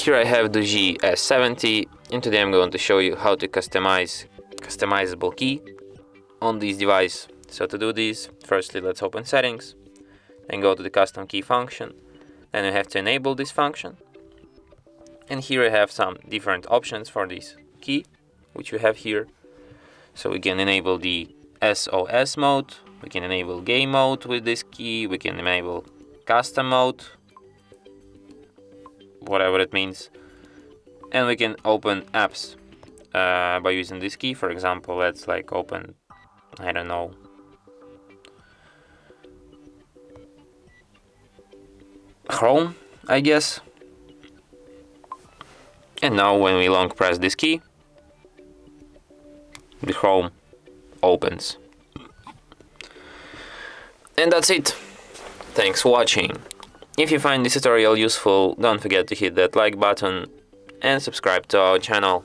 here I have Doogee S70, and today I'm going to show you how to customizable key on this device. So to do this, firstly let's open settings and go to the custom key function. Then you have to enable this function. And here I have some different options for this key, which we have here. So we can enable the SOS mode, we can enable game mode with this key, we can enable custom mode, whatever it means, and we can open apps by using this key. For example, let's like open, I don't know, Chrome, I guess. And now when we long press this key, the Chrome opens. And that's it. Thanks for watching. If you find this tutorial useful, don't forget to hit that like button and subscribe to our channel.